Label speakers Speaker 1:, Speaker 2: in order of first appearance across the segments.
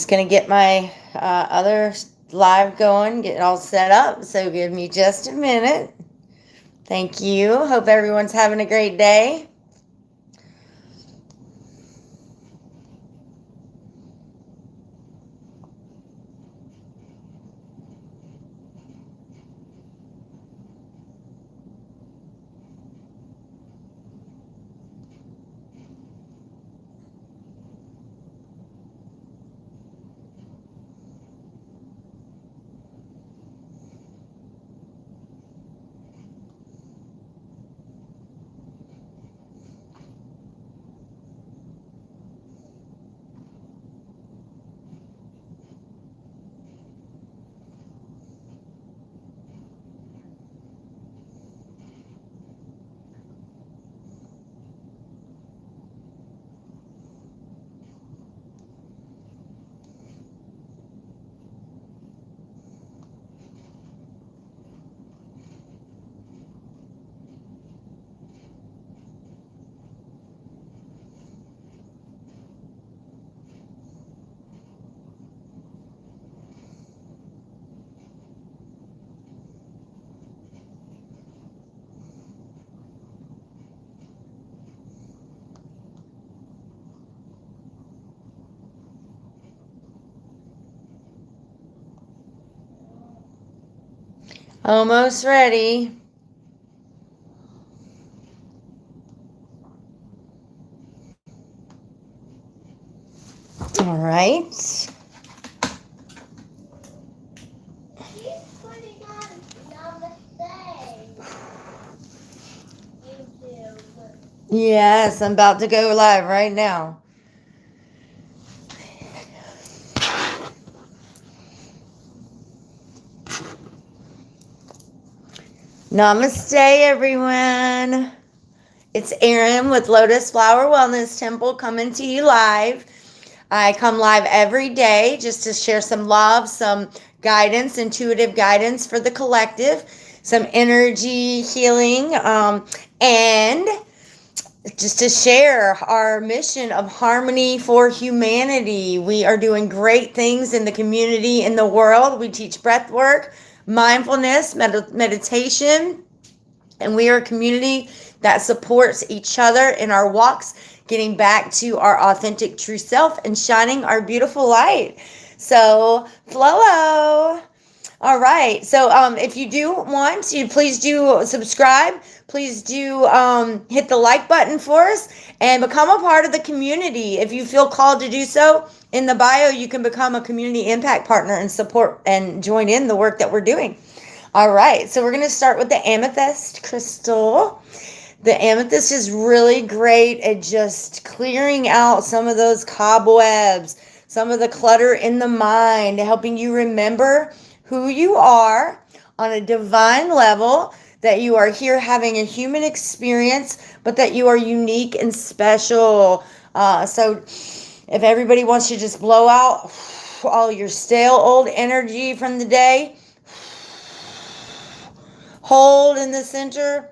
Speaker 1: going to get my other live going, get it all set up. So give me just a minute. Thank you. Hope everyone's having a great day. Almost ready. All right. Yes, I'm about to go live right now. Namaste, everyone. It's Erin with Lotus Flower Wellness Temple coming to you live. I come live every day just to share some love, some guidance, intuitive guidance for the collective, some energy healing, and just to share our mission of harmony for humanity. We are doing great things in the community, in the world. We teach breath work, mindfulness, meditation, and we are a community that supports each other in our walks, getting back to our authentic true self and shining our beautiful light. So, flow. All right. So, if you do want to, please do subscribe. Please do hit the like button for us and become a part of the community. If you feel called to do so, in the bio, you can become a community impact partner and support and join in the work that we're doing. All right. So, we're going to start with the amethyst crystal. The amethyst is really great at just clearing out some of those cobwebs, some of the clutter in the mind, helping you remember who you are on a divine level, that you are here having a human experience, but that you are unique and special. So if everybody wants to just blow out all your stale old energy from the day, hold in the center,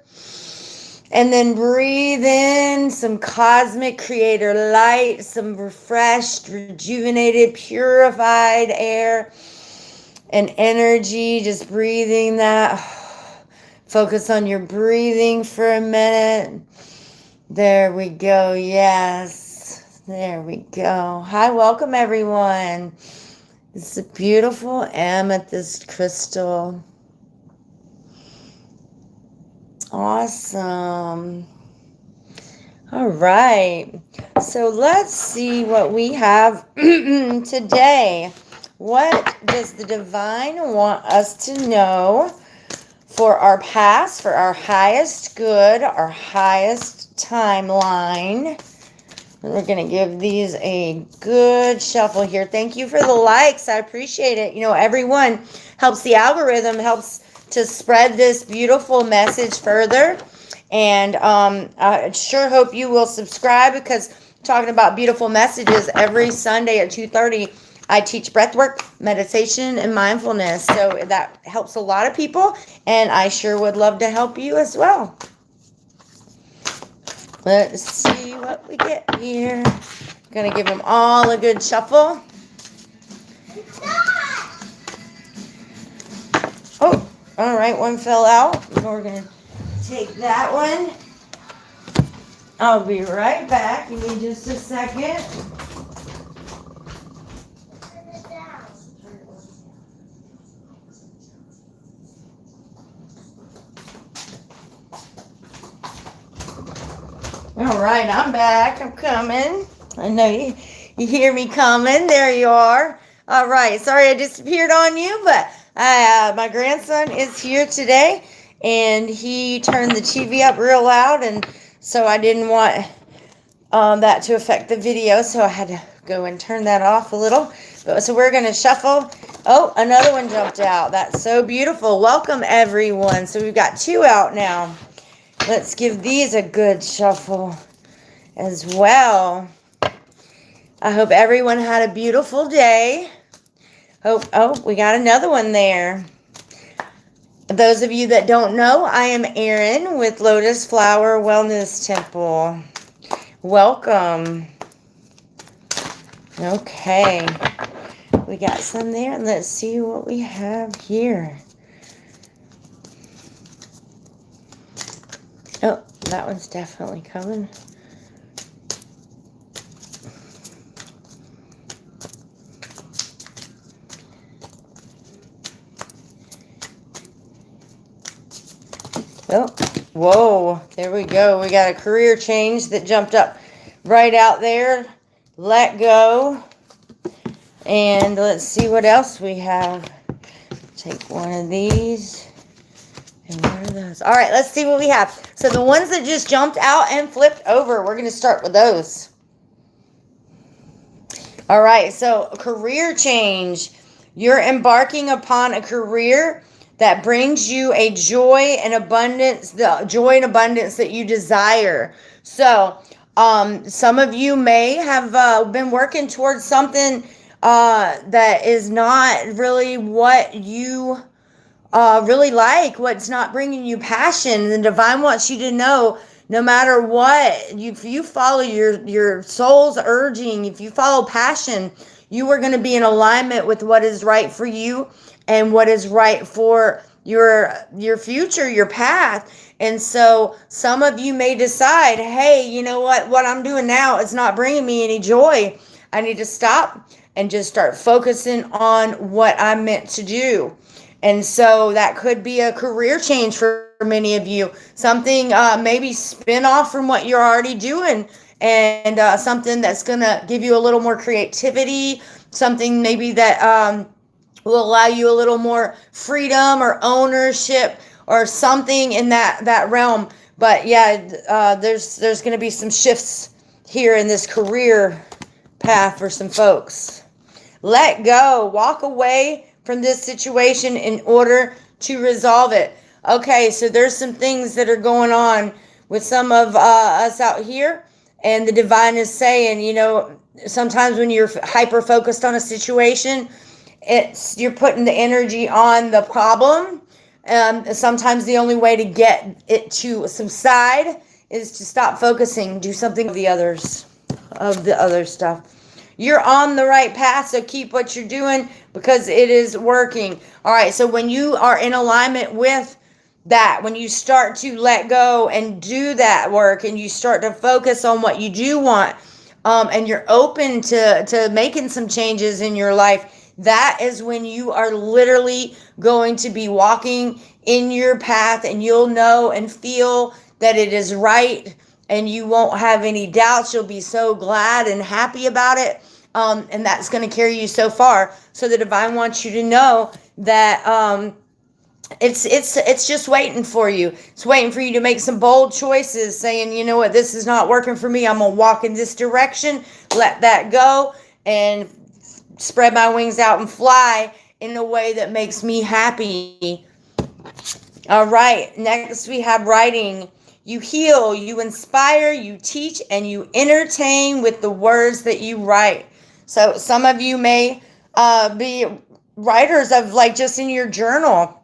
Speaker 1: and then breathe in some cosmic creator light, some refreshed, rejuvenated, purified air and energy. Just breathing that. Focus on your breathing for a minute. There we go. Yes. There we go. Hi, welcome everyone. This is a beautiful amethyst crystal. Awesome. All right. So let's see what we have today. What does the divine want us to know for our past, for our highest good, our highest timeline? And we're going to give these a good shuffle here. Thank you for the likes. I appreciate it. You know, everyone helps the algorithm, helps to spread this beautiful message further. And I sure hope you will subscribe, because talking about beautiful messages every Sunday at 2:30, I teach breathwork, meditation, and mindfulness. So that helps a lot of people, and I sure would love to help you as well. Let's see what we get here. I'm going to give them all a good shuffle. All right, one fell out. We're going to take that one. I'll be right back. Give me just a second. All right, I'm back. I'm coming. I know you hear me coming. There you are. All right. Sorry I disappeared on you, but my grandson is here today, and he turned the TV up real loud, and so I didn't want that to affect the video, so I had to go and turn that off a little. So we're going to shuffle. Oh, another one jumped out. That's so beautiful. Welcome, everyone. So we've got 2 out now. Let's give these a good shuffle as well. I hope everyone had a beautiful day. Oh, we got another one there. Those of you that don't know, I am Erin with Lotus Flower Wellness Temple. Welcome. Okay. We got some there, and let's see what we have here. Oh, that one's definitely coming. Oh, whoa, there we go. We got a career change that jumped up right out there. Let go. And let's see what else we have. Take one of these. And what are those? All right, let's see what we have. So the ones that just jumped out and flipped over, we're going to start with those. All right, so career change. You're embarking upon a career that brings you a joy and abundance, the joy and abundance that you desire. So some of you may have been working towards something that is not really what you really like, what's not bringing you passion. The divine wants you to know, no matter what, if you follow your soul's urging, if you follow passion, you are going to be in alignment with what is right for you and what is right for your future, your path. And so some of you may decide, hey, you know what I'm doing now is not bringing me any joy. I need to stop and just start focusing on what I'm meant to do. And so that could be a career change for many of you. Something maybe spin off from what you're already doing, and something that's going to give you a little more creativity, something maybe that will allow you a little more freedom or ownership or something in that realm. But yeah, there's going to be some shifts here in this career path for some folks. Let go. Walk away from this situation in order to resolve it. Okay, so there's some things that are going on with some of us out here, and the divine is saying, sometimes when you're hyper focused on a situation, you're putting the energy on the problem. Sometimes the only way to get it to subside is to stop focusing, do something of the other stuff. You're on the right path, so keep what you're doing because it is working. All right, so when you are in alignment with that, when you start to let go and do that work and you start to focus on what you do want, and you're open to making some changes in your life, that is when you are literally going to be walking in your path, and you'll know and feel that it is right, and you won't have any doubts. You'll be so glad and happy about it. And that's going to carry you so far. So the divine wants you to know that it's just waiting for you. It's waiting for you to make some bold choices, saying, you know what, this is not working for me. I'm going to walk in this direction, let that go, and spread my wings out and fly in a way that makes me happy. All right, next we have writing. You heal, you inspire, you teach, and you entertain with the words that you write. So some of you may be writers of just in your journal.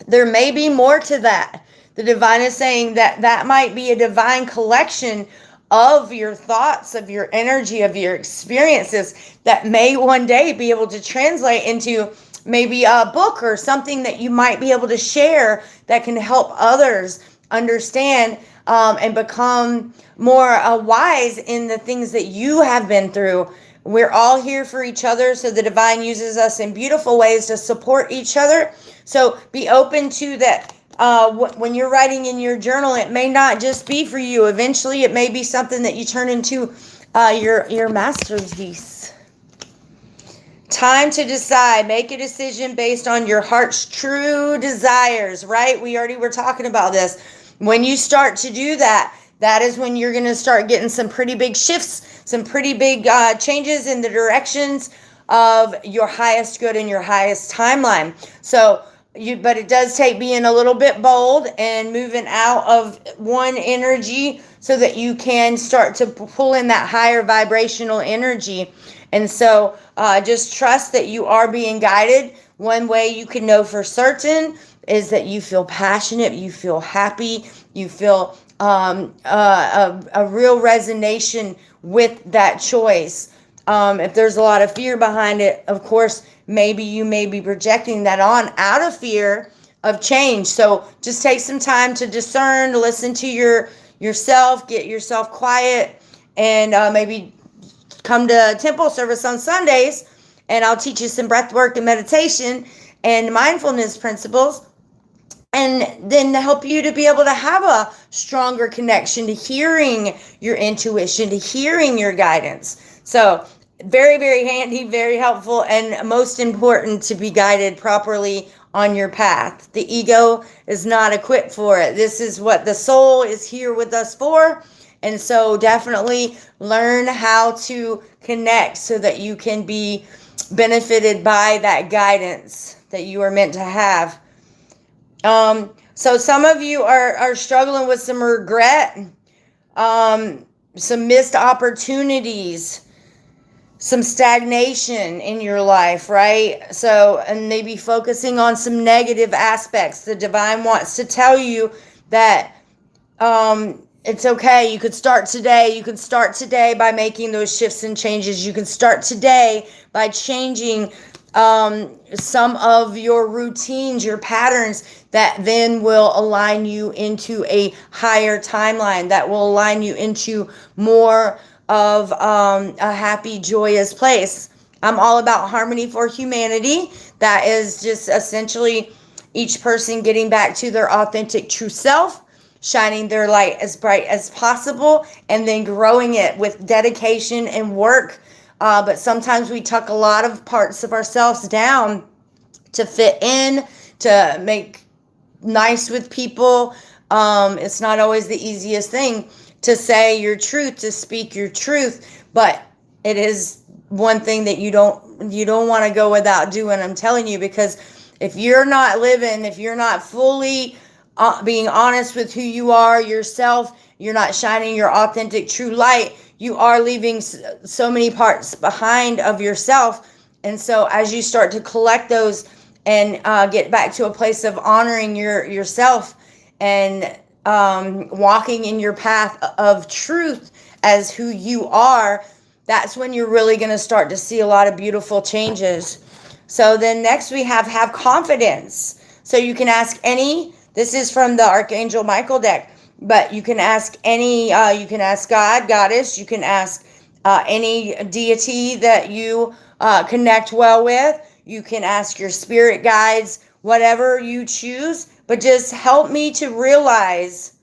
Speaker 1: There may be more to that. The divine is saying that might be a divine collection of your thoughts, of your energy, of your experiences that may one day be able to translate into maybe a book or something that you might be able to share that can help others understand and become more wise in the things that you have been through. We're all here for each other, so the divine uses us in beautiful ways to support each other. So be open to that. When you're writing in your journal, it may not just be for you. Eventually, it may be something that you turn into your masterpiece. Time to decide. Make a decision based on your heart's true desires, right? We already were talking about this. When you start to do that, that is when you're going to start getting some pretty big shifts, some pretty big changes in the directions of your highest good and your highest timeline. So, but it does take being a little bit bold and moving out of one energy so that you can start to pull in that higher vibrational energy. And so just trust that you are being guided. One way you can know for certain is that you feel passionate, you feel happy, you feel a real resonation with that choice. If there's a lot of fear behind it, of course, maybe you may be projecting that on out of fear of change. So just take some time to discern, listen to yourself, get yourself quiet, and maybe come to temple service on Sundays, and I'll teach you some breath work and meditation and mindfulness principles, and then to help you to be able to have a stronger connection to hearing your intuition, to hearing your guidance. So very, very handy, very helpful, and most important to be guided properly on your path. The ego is not equipped for it. This is what the soul is here with us for. And so definitely learn how to connect so that you can be benefited by that guidance that you are meant to have. So some of you are struggling with some regret, some missed opportunities, some stagnation in your life, right? So, and maybe focusing on some negative aspects. The divine wants to tell you that it's okay. You could start today. You can start today by making those shifts and changes. You can start today by changing some of your routines, your patterns that then will align you into a higher timeline, that will align you into more of a happy, joyous place. I'm all about harmony for humanity. That is just essentially each person getting back to their authentic true self, shining their light as bright as possible, and then growing it with dedication and work. But sometimes we tuck a lot of parts of ourselves down to fit in, to make nice with people. It's not always the easiest thing to say your truth, to speak your truth, but it is one thing that you don't want to go without doing. I'm telling you, because if you're not living, if you're not fully being honest with who you are, yourself, you're not shining your authentic true light, you are leaving so many parts behind of yourself. And so as you start to collect those and get back to a place of honoring yourself and walking in your path of truth as who you are, that's when you're really going to start to see a lot of beautiful changes. So then next we have confidence. So you can ask any, this is from the Archangel Michael deck, but you can ask any, you can ask God, Goddess, you can ask any deity that you connect well with. You can ask your spirit guides, whatever you choose, but just help me to realize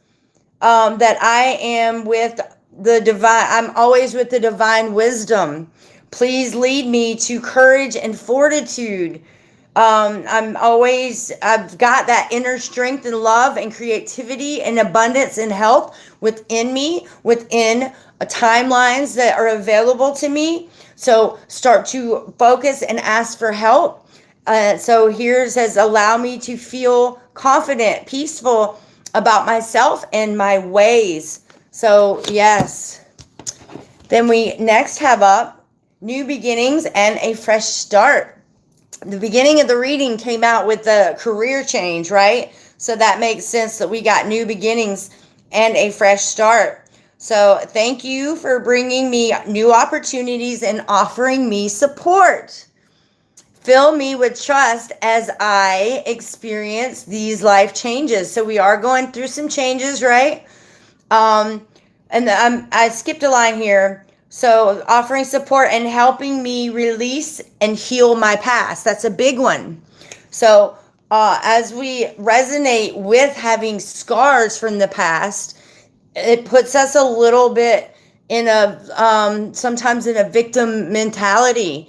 Speaker 1: that I am with the divine, I'm always with the divine wisdom. Please lead me to courage and fortitude. I've got that inner strength and love and creativity and abundance and health within me, within timelines that are available to me. So start to focus and ask for help. So here it says, allow me to feel confident, peaceful about myself and my ways. So yes. Then we next have up new beginnings and a fresh start. The beginning of the reading came out with the career change, right? So that makes sense that we got new beginnings and a fresh start. So thank you for bringing me new opportunities and offering me support. Fill me with trust as I experience these life changes. So we are going through some changes, right? And I skipped a line here. So offering support and helping me release and heal my past. That's a big one. So as we resonate with having scars from the past, it puts us a little bit in a sometimes in a victim mentality,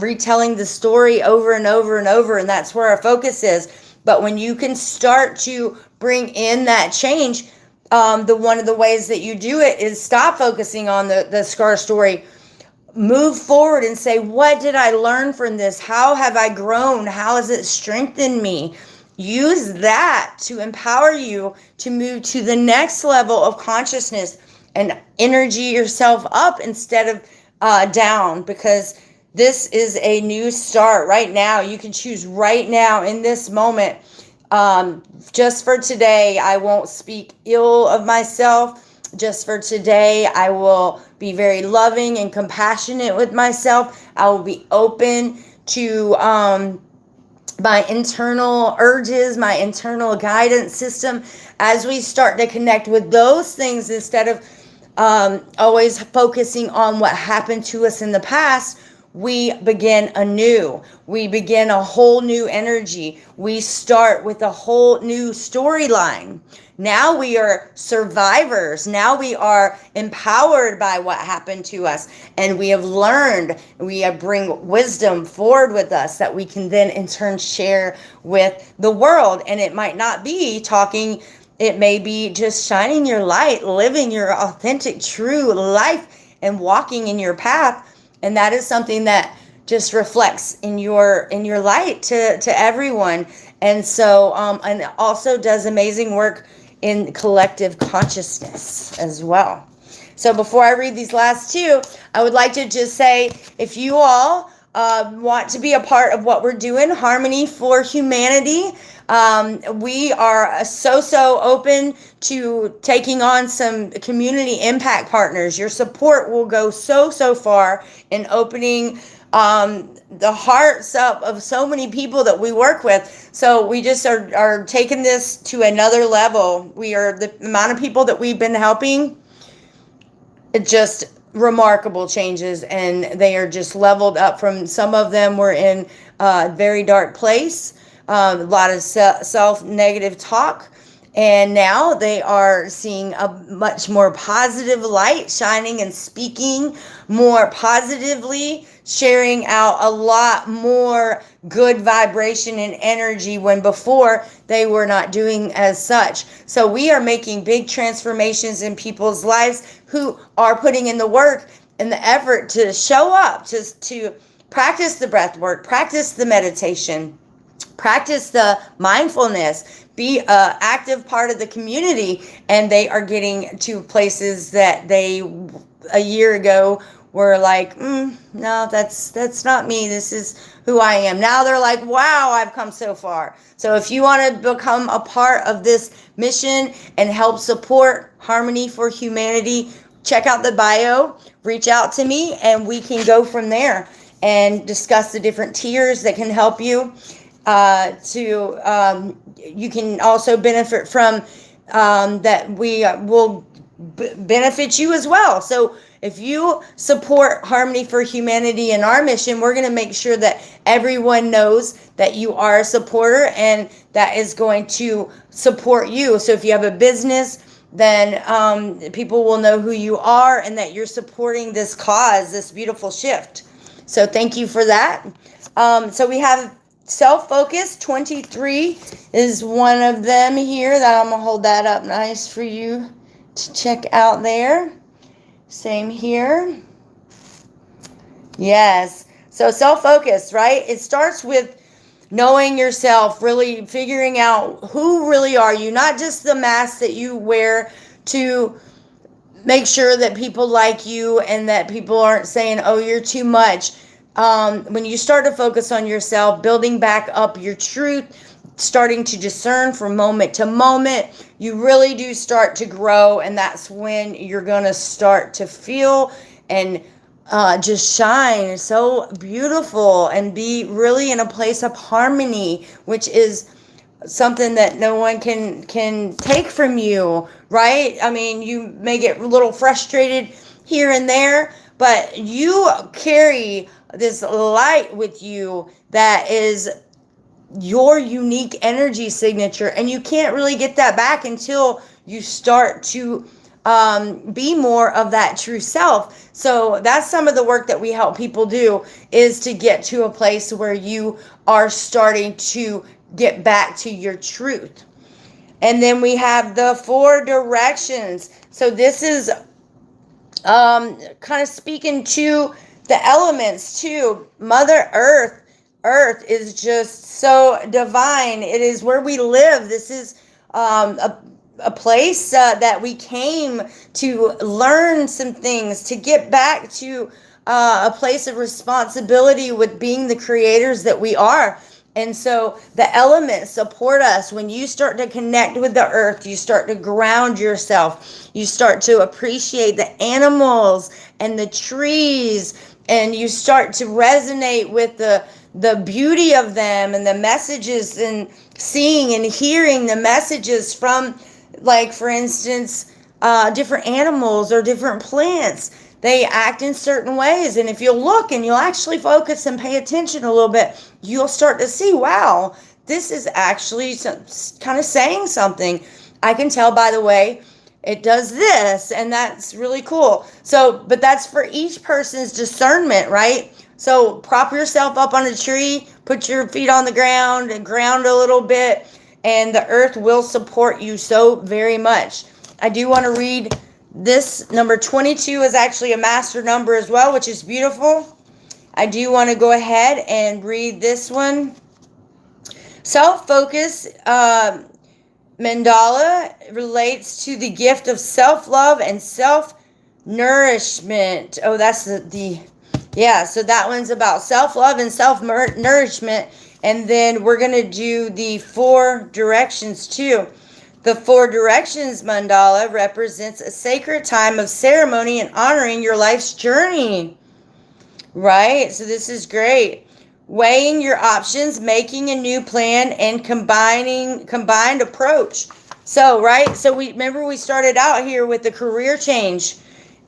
Speaker 1: retelling the story over and over and over, and that's where our focus is. But when you can start to bring in that change, the one of the ways that you do it is stop focusing on the scar story. Move forward and say, what did I learn from this? How have I grown? How has it strengthened me? Use that to empower you to move to the next level of consciousness and energy yourself up instead of down, because this is a new start right now. You can choose right now in this moment. Just for today, I won't speak ill of myself. Just for today, I will be very loving and compassionate with myself. I will be open to my internal urges, my internal guidance system. As we start to connect with those things instead of always focusing on what happened to us in the past, we begin anew. We begin a whole new energy. We start with a whole new storyline. Now we are survivors. Now we are empowered by what happened to us. And we have learned, we bring wisdom forward with us that we can then in turn share with the world. And it might not be talking, it may be just shining your light, living your authentic, true life and walking in your path. And that is something that just reflects in your light to everyone. And so, and it also does amazing work in collective consciousness as well. So before I read these last two, I would like to just say, if you all want to be a part of what we're doing, Harmony for Humanity, we are so open to taking on some community impact partners. Your support will go so far in opening the hearts up of so many people that we work with. So we just are taking this to another level. We are, the amount of people that we've been helping, it just remarkable changes, and they are just leveled up. From some of them were in a very dark place, a lot of self-negative talk, and now they are seeing a much more positive light shining and speaking more positively, sharing out a lot more good vibration and energy when before they were not doing as such. So we are making big transformations in people's lives who are putting in the work and the effort to show up, to practice the breath work, practice the meditation, practice the mindfulness, be an active part of the community. And they are getting to places that they a year ago were like, no, that's not me. This is who I am. Now they're like, wow, I've come so far. So if you want to become a part of this mission and help support Harmony for Humanity, check out the bio, reach out to me, and we can go from there and discuss the different tiers that can help you. You can also benefit from that we will benefit you as well. So if you support Harmony for Humanity and our mission, we're going to make sure that everyone knows that you are a supporter and that is going to support you. So if you have a business, then people will know who you are and that you're supporting this cause, this beautiful shift. So thank you for that. So we have Self-Focus 23 is one of them here that I'm going to hold that up nice for you to check out there. Same here. Yes. So self-focus, right? It starts with knowing yourself, really figuring out who really are you, not just the mask that you wear to make sure that people like you and that people aren't saying, oh, you're too much. When you start to focus on yourself, building back up your truth, starting to discern from moment to moment, you really do start to grow, and that's when you're going to start to feel and just shine so beautiful and be really in a place of harmony, which is something that no one can take from you, right? I mean, you may get a little frustrated here and there, but you carry this light with you that is your unique energy signature, and you can't really get that back until you start to be more of that true self. So that's some of the work that we help people do, is to get to a place where you are starting to get back to your truth. And then we have the 4 directions. So this is kind of speaking to the elements too. Mother Earth is just so divine. It is where we live. This is a place that we came to learn some things, to get back to a place of responsibility with being the creators that we are. And so the elements support us. When you start to connect with the earth, you start to ground yourself. You start to appreciate the animals and the trees, and you start to resonate with the beauty of them and the messages, and seeing and hearing the messages from, like, for instance, different animals or different plants. They act in certain ways, and if you'll look and you'll actually focus and pay attention a little bit, you'll start to see, wow, this is actually kind of saying something. I can tell by the way it does this, and that's really cool. So, but that's for each person's discernment, right? So prop yourself up on a tree, put your feet on the ground and ground a little bit, and the earth will support you so very much. I do want to read this. Number 22 is actually a master number as well, which is beautiful. I do want to go ahead and read this one. Self-focus mandala relates to the gift of self-love and self-nourishment. Oh, that's yeah, so that one's about self-love and self-nourishment. And then we're going to do the 4 directions too. The 4 directions mandala represents a sacred time of ceremony and honoring your life's journey. Right? So this is great. Weighing your options, making a new plan, and combined approach. So, right? So we started out here with the career change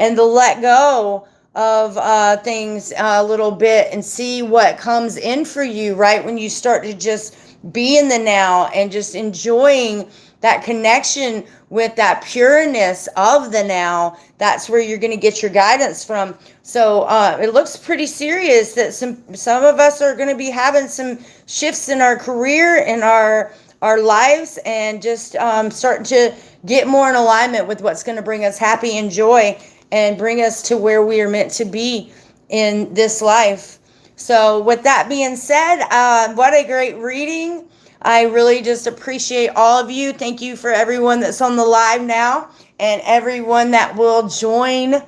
Speaker 1: and the let go of things a little bit and see what comes in for you, right? When you start to just be in the now and just enjoying that connection with that pureness of the now, that's where you're going to get your guidance from. So it looks pretty serious that some of us are going to be having some shifts in our career, in our lives, and just starting to get more in alignment with what's going to bring us happy and joy and bring us to where we are meant to be in this life. So with that being said, what a great reading. I really just appreciate all of you. Thank you for everyone that's on the live now and everyone that will join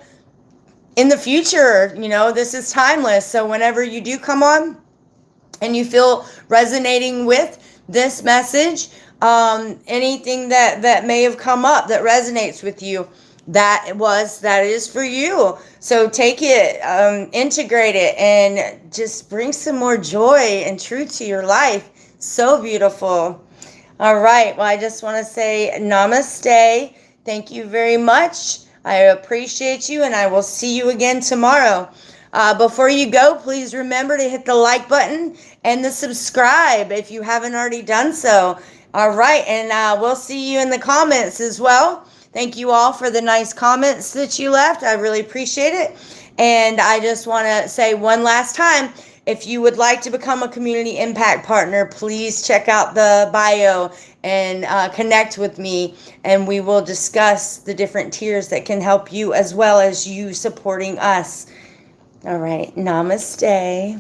Speaker 1: in the future. You know, this is timeless. So whenever you do come on and you feel resonating with this message, anything that may have come up that resonates with you, that is for you. So take it, integrate it, and just bring some more joy and truth to your life. So beautiful. All right. Well, I just want to say namaste. Thank you very much. I appreciate you, and I will see you again tomorrow. Before you go, please remember to hit the like button and the subscribe if you haven't already done so. All right. And we'll see you in the comments as well. Thank you all for the nice comments that you left. I really appreciate it. And I just want to say one last time, if you would like to become a community impact partner, please check out the bio and connect with me, and we will discuss the different tiers that can help you as well as you supporting us. All right. Namaste.